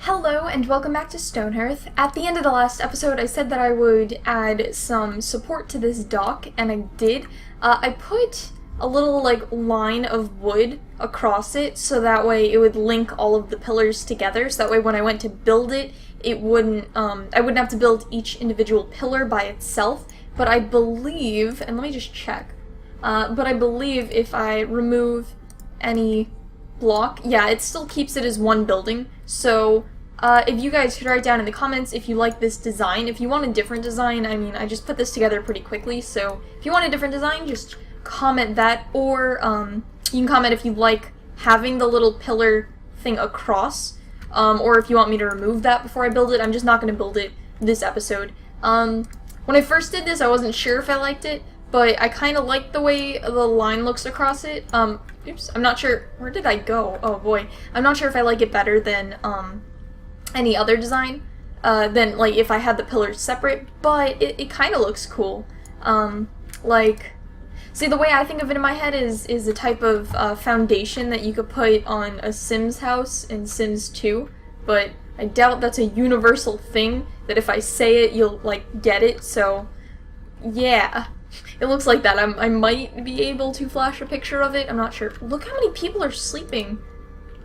Hello and welcome back to Stonehearth. At the end of the last episode I said that I would add some support to this dock, and I did. I put a little line of wood across it so that way it would link all of the pillars together, so that way when I went to build it, I wouldn't have to build each individual pillar by itself. But I believe, and let me just check, but I believe if I remove any block, yeah, it still keeps it as one building. So if you guys could write down in the comments if you like this design. If you want a different design, I mean, I just put this together pretty quickly, so if you want a different design, just comment that, or you can comment if you like having the little pillar thing across, or if you want me to remove that before I build it. I'm just not going to build it this episode. When I first did this, I wasn't sure if I liked it, but I kind of like the way the line looks across it. Oops, I'm not sure, where did I go? Oh boy. I'm not sure if I like it better than any other design, than like if I had the pillars separate, but it kind of looks cool. See, the way I think of it in my head is a type of foundation that you could put on a Sims house in Sims 2, but I doubt that's a universal thing, that if I say it, you'll, get it, so yeah. It looks like that. I might be able to flash a picture of it, I'm not sure. Look how many people are sleeping.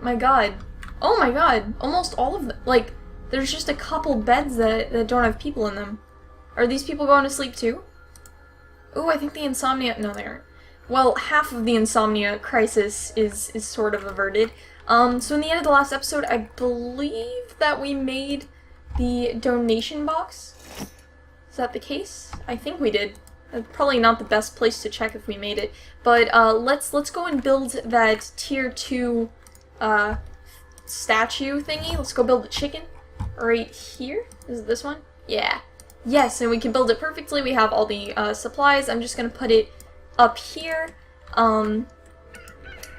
My god. Oh my god, almost all of them. There's just a couple beds that don't have people in them. Are these people going to sleep too? Ooh, I think the insomnia... No, they aren't. Well, half of the insomnia crisis is sort of averted. So in the end of the last episode, I believe that we made the donation box. Is that the case? I think we did. Probably not the best place to check if we made it. But let's go and build that tier 2 statue thingy. Let's go build the chicken right here. Is it this one? Yeah. Yes, and we can build it perfectly. We have all the supplies. I'm just gonna put it up here.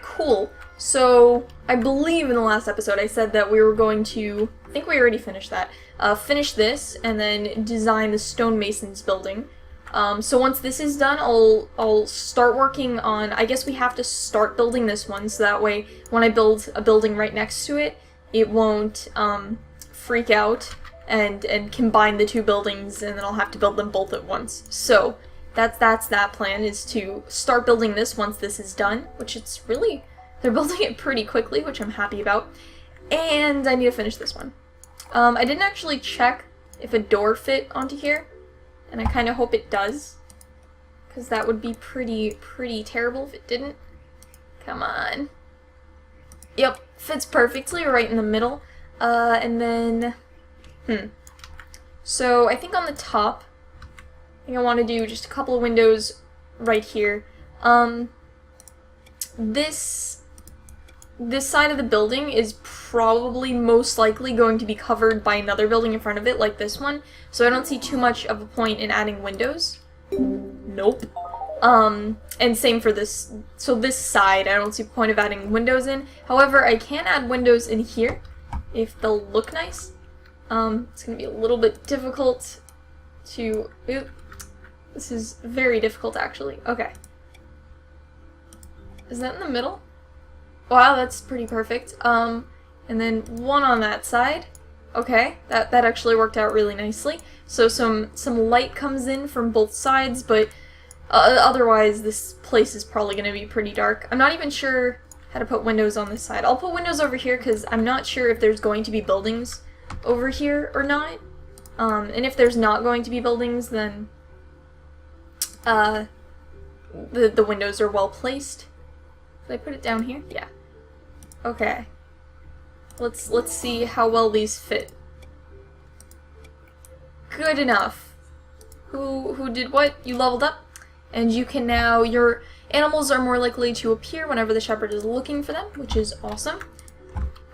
Cool. So, I believe in the last episode I said that we were going to, I think we already finished that, finish this and then design the stonemasons building. So once this is done, I'll start working on, I guess we have to start building this one, so that way when I build a building right next to it, it won't freak out and combine the two buildings, and then I'll have to build them both at once. So that's that plan, is to start building this once this is done, which it's really, they're building it pretty quickly, which I'm happy about. And I need to finish this one. I didn't actually check if a door fit onto here, and I kind of hope it does, because that would be pretty terrible if it didn't. Come on. Yep, fits perfectly right in the middle. And then, so I think on the top, I think I want to do just a couple of windows right here. This side of the building is probably most likely going to be covered by another building in front of it, like this one, so I don't see too much of a point in adding windows. Nope. And same for this, so this side, I don't see the point of adding windows in. However, I can add windows in here, if they'll look nice. It's gonna be a little bit difficult to, oop, this is very difficult actually. Okay. Is that in the middle? Wow, that's pretty perfect. And then one on that side. Okay, that actually worked out really nicely. So some light comes in from both sides, but otherwise this place is probably going to be pretty dark. I'm not even sure how to put windows on this side. I'll put windows over here because I'm not sure if there's going to be buildings over here or not. And if there's not going to be buildings, then the windows are well placed. Did I put it down here? Yeah. Okay. Let's see how well these fit. Good enough. Who did what? You leveled up, and you can now, your animals are more likely to appear whenever the shepherd is looking for them, which is awesome.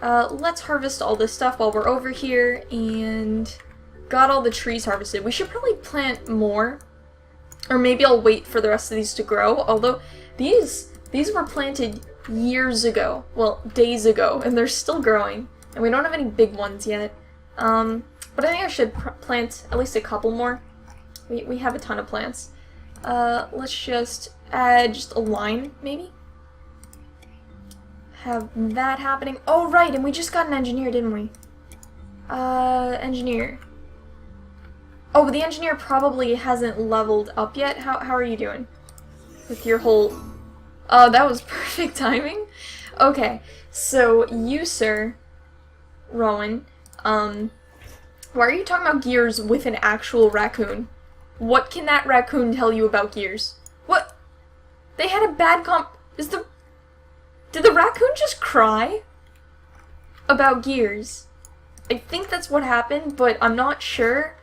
Let's harvest all this stuff while we're over here, and got all the trees harvested. We should probably plant more, or maybe I'll wait for the rest of these to grow, although these were planted years ago, well, days ago, and they're still growing, and we don't have any big ones yet. But I think I should plant at least a couple more. We have a ton of plants. Let's just add just a line, maybe? Have that happening. Oh, right, and we just got an engineer, didn't we? Engineer. Oh, but the engineer probably hasn't leveled up yet. How are you doing? With your whole... Oh, that was perfect timing. Okay, so you, sir, Rowan, why are you talking about gears with an actual raccoon? What can that raccoon tell you about gears? What? They had a bad Did the raccoon just cry? About gears. I think that's what happened, but I'm not sure.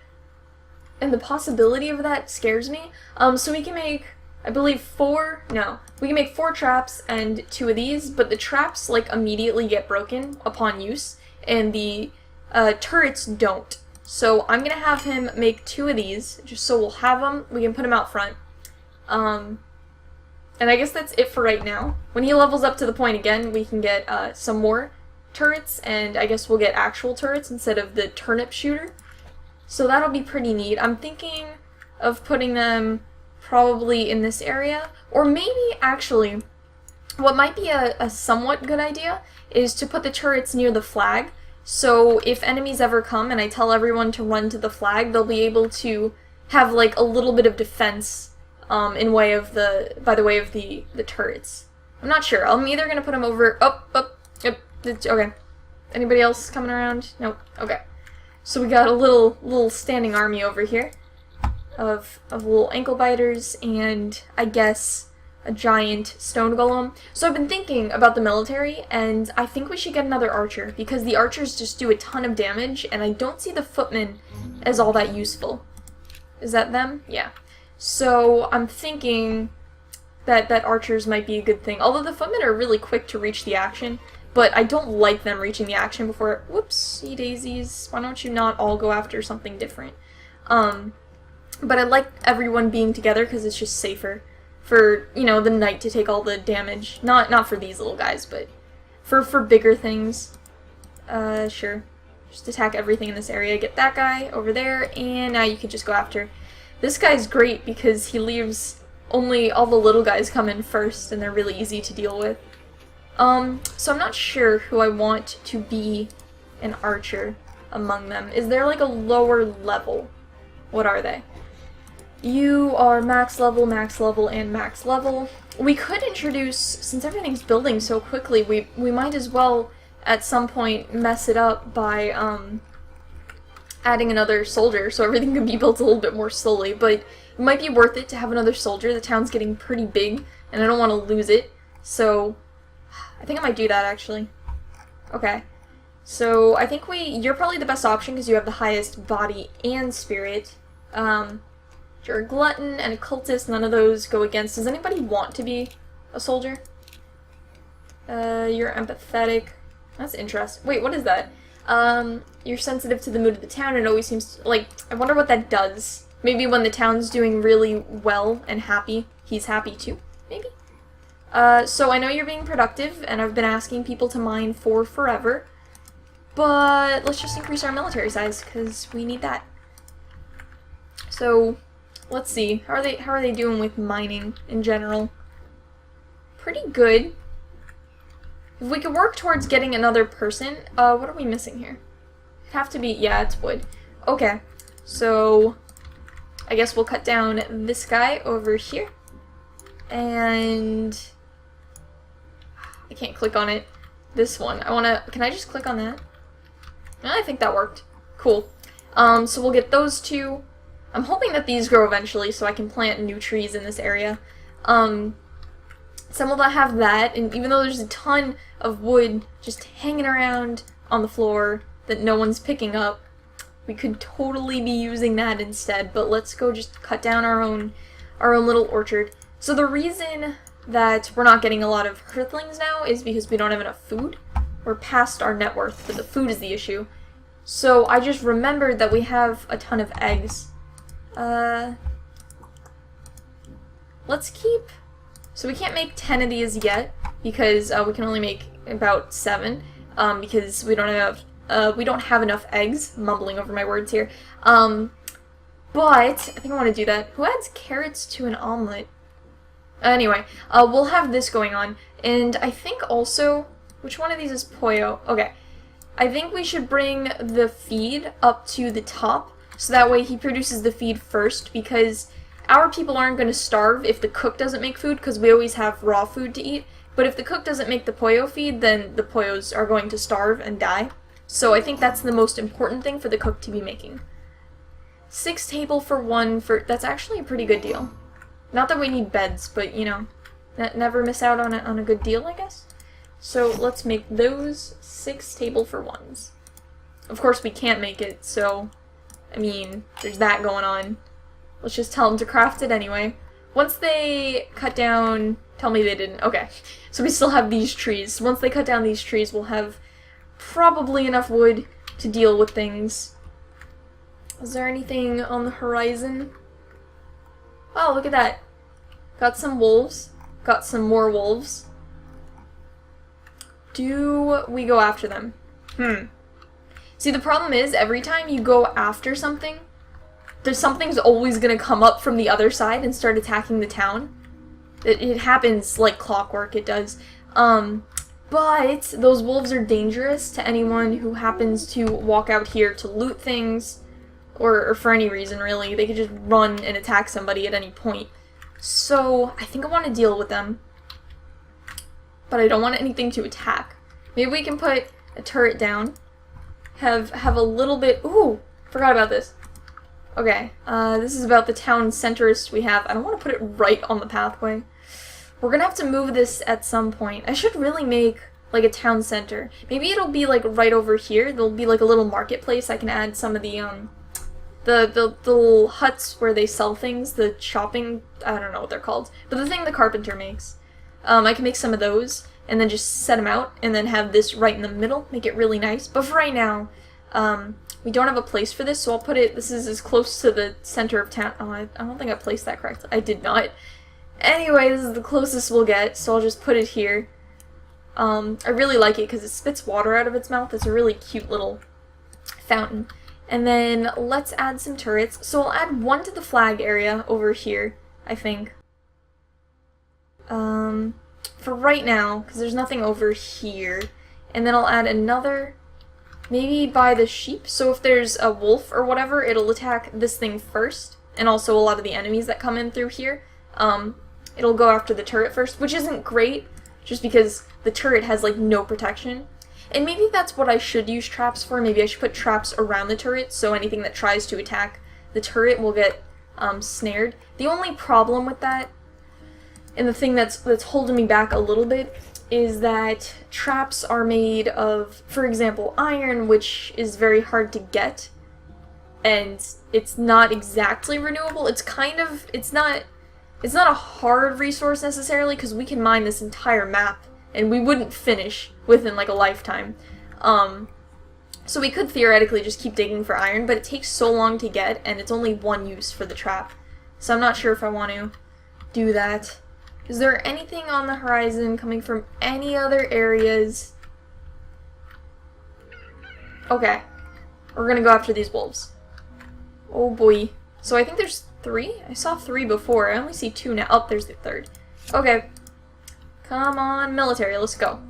And the possibility of that scares me. So we can make, I believe, we can make 4 traps and 2 of these, but the traps, like, immediately get broken upon use, and the turrets don't. So I'm gonna have him make 2 of these, just so we'll have them, we can put them out front. And I guess that's it for right now. When he levels up to the point again, we can get some more turrets, and I guess we'll get actual turrets instead of the turnip shooter. So that'll be pretty neat. I'm thinking of putting them probably in this area, or maybe actually, what might be a somewhat good idea is to put the turrets near the flag, so if enemies ever come and I tell everyone to run to the flag, they'll be able to have like a little bit of defense by the way of the turrets. I'm not sure. I'm either gonna put them over. Okay. Anybody else coming around? Nope. Okay. So we got a little standing army over here of little ankle biters and I guess a giant stone golem. So I've been thinking about the military, and I think we should get another archer, because the archers just do a ton of damage, and I don't see the footmen as all that useful. Is that them? Yeah. So I'm thinking that archers might be a good thing, although the footmen are really quick to reach the action, but I don't like them reaching the action before... Whoopsie daisies. Why don't you not all go after something different? But I like everyone being together because it's just safer for, you know, the knight to take all the damage. Not for these little guys, but for bigger things. Sure. Just attack everything in this area. Get that guy over there, and now you can just go after. This guy's great because he leaves only all the little guys come in first, and they're really easy to deal with. So I'm not sure who I want to be an archer among them. Is there like a lower level? What are they? You are max level, and max level. We could introduce, since everything's building so quickly, we might as well at some point mess it up by adding another soldier so everything can be built a little bit more slowly, but it might be worth it to have another soldier. The town's getting pretty big and I don't want to lose it, so I think I might do that actually. Okay. So I think you're probably the best option because you have the highest body and spirit. You're a glutton and a cultist, none of those go against. Does anybody want to be a soldier? You're empathetic. That's interesting. Wait, what is that? You're sensitive to the mood of the town. It always seems like, I wonder what that does. Maybe when the town's doing really well and happy, he's happy too, maybe? So I know you're being productive, and I've been asking people to mine for forever, but let's just increase our military size, because we need that. So, let's see. How are they doing with mining in general? Pretty good. If we could work towards getting another person, what are we missing here? It'd have to be, yeah, it's wood. Okay, so I guess we'll cut down this guy over here. And I can't click on it. This one. Can I just click on that? I think that worked. Cool. So we'll get those two. I'm hoping that these grow eventually so I can plant new trees in this area. Some will not have that, and even though there's a ton of wood just hanging around on the floor that no one's picking up, we could totally be using that instead, but let's go just cut down our own little orchard. So the reason that we're not getting a lot of earthlings now is because we don't have enough food. We're past our net worth, but the food is the issue. So I just remembered that we have a ton of eggs. Let's keep... So we can't make 10 of these yet, because we can only make about 7, because we don't have enough eggs. I'm mumbling over my words here. But I think I want to do that. Who adds carrots to an omelet? Anyway, we'll have this going on, and I think also, which one of these is Pollo? Okay, I think we should bring the feed up to the top, so that way he produces the feed first, because our people aren't going to starve if the cook doesn't make food, because we always have raw food to eat. But if the cook doesn't make the pollo feed, then the pollos are going to starve and die. So I think that's the most important thing for the cook to be making. 6 table for 1 for... That's actually a pretty good deal. Not that we need beds, but, you know, never miss out on a good deal, I guess. So let's make those 6 table for 1s. Of course, we can't make it, so, I mean, there's that going on. Let's just tell them to craft it anyway. Once they cut down... Tell me they didn't. Okay. So we still have these trees. Once they cut down these trees, we'll have probably enough wood to deal with things. Is there anything on the horizon? Oh, look at that. Got some wolves. Got some more wolves. Do we go after them? See, the problem is, every time you go after something, something's always gonna come up from the other side and start attacking the town. It happens like clockwork, it does. But those wolves are dangerous to anyone who happens to walk out here to loot things, or for any reason, really. They could just run and attack somebody at any point. So, I think I want to deal with them. But I don't want anything to attack. Maybe we can put a turret down. Have a little bit... Ooh! Forgot about this. Okay, this is about the town centrist we have. I don't want to put it right on the pathway. We're gonna have to move this at some point. I should really make, like, a town center. Maybe it'll be, like, right over here. There'll be, like, a little marketplace. I can add some of the little huts where they sell things. The shopping... I don't know what they're called. But the thing the carpenter makes. I can make some of those, and then just set them out, and then have this right in the middle. Make it really nice. But for right now, we don't have a place for this, so I'll put it... This is as close to the center of town... Oh, I don't think I placed that correctly. I did not. Anyway, this is the closest we'll get, so I'll just put it here. I really like it because it spits water out of its mouth. It's a really cute little fountain. And then let's add some turrets. So I'll add 1 to the flag area over here, I think. For right now, because there's nothing over here. And then I'll add another, maybe by the sheep. So if there's a wolf or whatever, it'll attack this thing first. And also a lot of the enemies that come in through here. It'll go after the turret first, which isn't great, just because the turret has, like, no protection. And maybe that's what I should use traps for. Maybe I should put traps around the turret, so anything that tries to attack the turret will get snared. The only problem with that, and the thing that's holding me back a little bit, is that traps are made of, for example, iron, which is very hard to get, and it's not exactly renewable. It's kind of, it's not a hard resource necessarily, because we can mine this entire map, and we wouldn't finish within, like, a lifetime. So we could theoretically just keep digging for iron, but it takes so long to get, and it's only 1 use for the trap. So I'm not sure if I want to do that. Is there anything on the horizon coming from any other areas? Okay. We're gonna go after these wolves. Oh boy. So I think there's 3? I saw 3 before. I only see 2 now. Oh, there's the 3rd. Okay. Come on, military, let's go.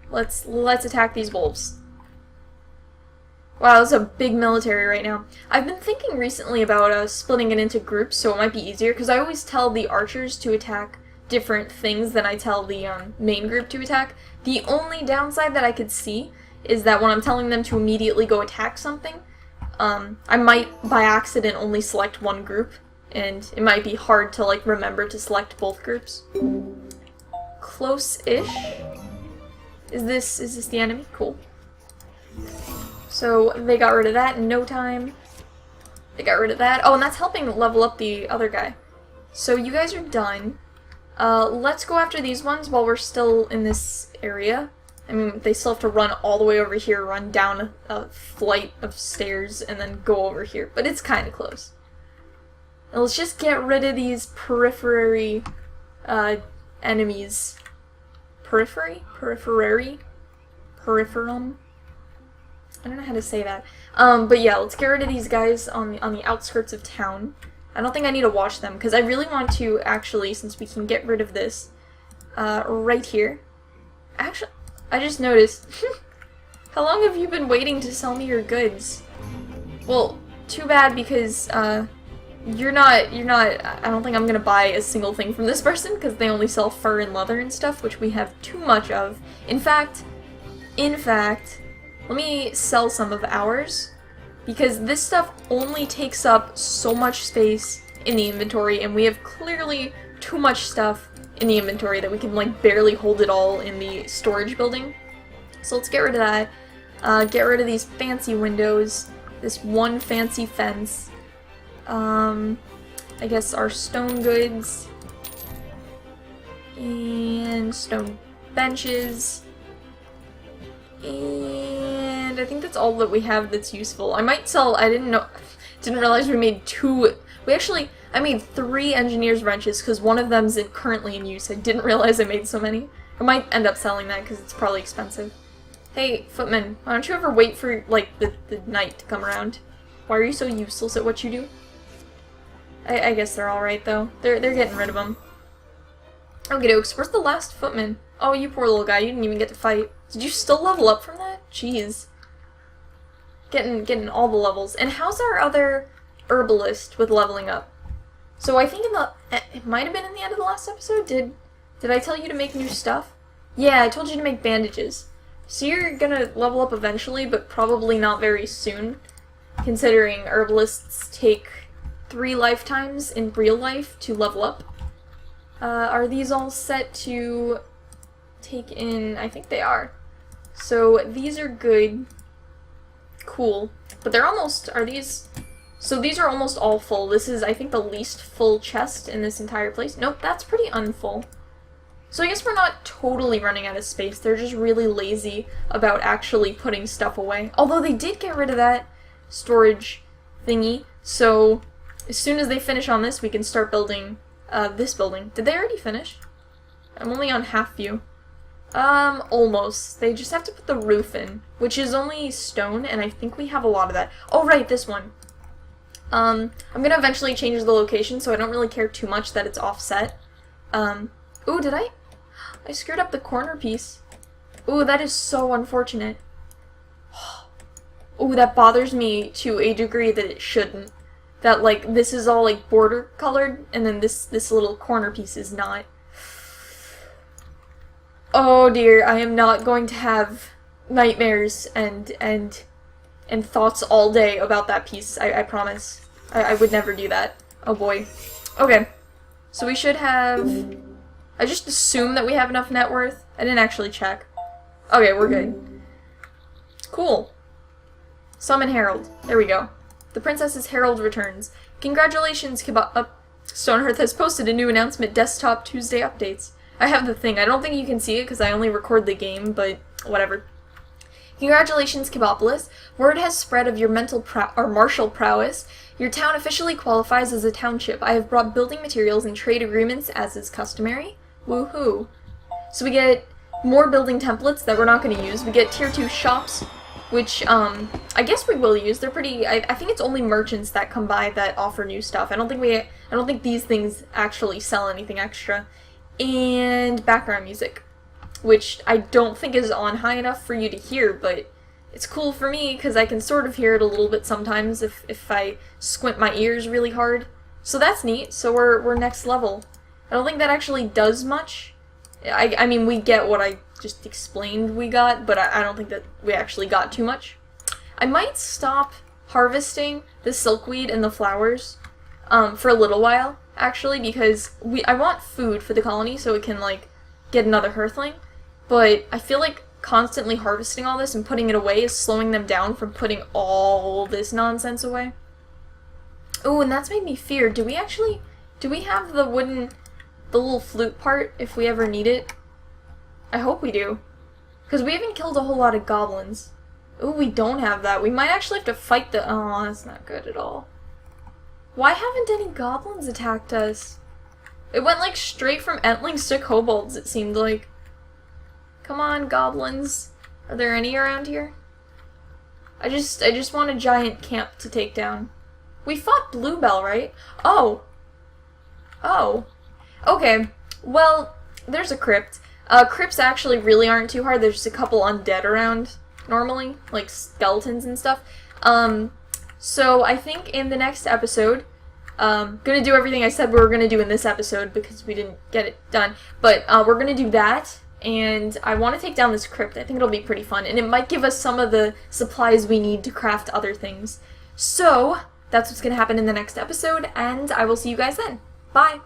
Let's attack these wolves. Wow, that's a big military right now. I've been thinking recently about splitting it into groups, so it might be easier, because I always tell the archers to attack different things than I tell the main group to attack. The only downside that I could see is that when I'm telling them to immediately go attack something, I might, by accident, only select one group, and it might be hard to, like, remember to select both groups. Close-ish. Is this the enemy? Cool. So, they got rid of that in no time. They got rid of that. Oh, and that's helping level up the other guy. So, you guys are done. Let's go after these ones while we're still in this area. I mean, they still have to run all the way over here, run down a flight of stairs, and then go over here. But it's kind of close. And let's just get rid of these periphery enemies. Periphery? Periphery? Peripherum? I don't know how to say that. But yeah, let's get rid of these guys on the outskirts of town. I don't think I need to watch them, because I really want to actually, since we can get rid of this, right here. Actually, I just noticed How long have you been waiting to sell me your goods? Well, too bad because, you're not, I don't think I'm gonna buy a single thing from this person because they only sell fur and leather and stuff, which we have too much of. In fact, let me sell some of ours because this stuff only takes up so much space in the inventory and we have clearly too much stuff in the inventory that we can like barely hold it all in the storage building. So let's get rid of that. Get rid of these fancy windows, this one fancy fence. I guess our stone goods and stone benches, and I think that's all that we have that's useful. I might sell, didn't realize we made I made 3 engineer's wrenches because one of them's currently in use. I didn't realize I made so many. I might end up selling that because it's probably expensive. Hey, footman, why don't you ever wait for, like, the night to come around? Why are you so useless at what you do? I guess they're alright, though. They're getting rid of them. Okay, dokes, where's the last footman? Oh, you poor little guy, you didn't even get to fight. Did you still level up from that? Jeez. Getting all the levels. And how's our other herbalist with leveling up? So I think it might have been in the end of the last episode? Did I tell you to make new stuff? Yeah, I told you to make bandages. So you're gonna level up eventually, but probably not very soon, considering herbalists take 3 lifetimes in real life to level up. Are these all set to take in? I think they are. So these are good. Cool. But they're almost, so these are almost all full. This is, I think, the least full chest in this entire place. Nope, that's pretty unfull. So I guess we're not totally running out of space. They're just really lazy about actually putting stuff away. Although they did get rid of that storage thingy, so as soon as they finish on this, we can start building this building. Did they already finish? I'm only on half view. Almost. They just have to put the roof in, which is only stone, and I think we have a lot of that. Oh, right, this one. I'm gonna eventually change the location, so I don't really care too much that it's offset. Ooh, did I screwed up the corner piece. Ooh, that is so unfortunate. Ooh, that bothers me to a degree that it shouldn't. That, like, this is all, like, border colored, and then this little corner piece is not. Oh dear, I am not going to have nightmares and thoughts all day about that piece, I promise. I would never do that. Oh boy. Okay. So we should have... I just assume that we have enough net worth. I didn't actually check. Okay, we're good. Cool. Summon Herald. There we go. The Princess's Herald returns. Congratulations, Stonehearth has posted a new announcement, Desktop Tuesday updates. I have the thing. I don't think you can see it because I only record the game, but whatever. Congratulations, Kibbopolis. Word has spread of your martial prowess. Your town officially qualifies as a township. I have brought building materials and trade agreements as is customary. Woohoo. So we get more building templates that we're not going to use. We get tier 2 shops, which I guess we will use. They're pretty. I think it's only merchants that come by that offer new stuff. I don't think these things actually sell anything extra. And background music, which I don't think is on high enough for you to hear, but it's cool for me because I can sort of hear it a little bit sometimes if I squint my ears really hard. So that's neat. So we're next level. I don't think that actually does much. I mean, we get what I just explained we got, but I don't think that we actually got too much. I might stop harvesting the silkweed and the flowers for a little while, actually, because I want food for the colony so it can, like, get another hearthling, but I feel like constantly harvesting all this and putting it away is slowing them down from putting all this nonsense away. Oh, and that's made me fear. Do we have the little flute part if we ever need it? I hope we do. Because we haven't killed a whole lot of goblins. Ooh, we don't have that. We might actually have to fight the... Oh, that's not good at all. Why haven't any goblins attacked us? It went, like, straight from Entlings to kobolds, it seemed like. Come on, goblins. Are there any around here? I just want a giant camp to take down. We fought Bluebell, right? Oh. Oh. Okay. Well, there's a crypt. Crypts actually really aren't too hard. There's just a couple undead around. normally, like skeletons and stuff. So I think in the next episode, gonna do everything I said we were gonna do in this episode because we didn't get it done. But we're gonna do that, and I want to take down this crypt. I think it'll be pretty fun, and it might give us some of the supplies we need to craft other things. So that's what's gonna happen in the next episode, and I will see you guys then. Bye!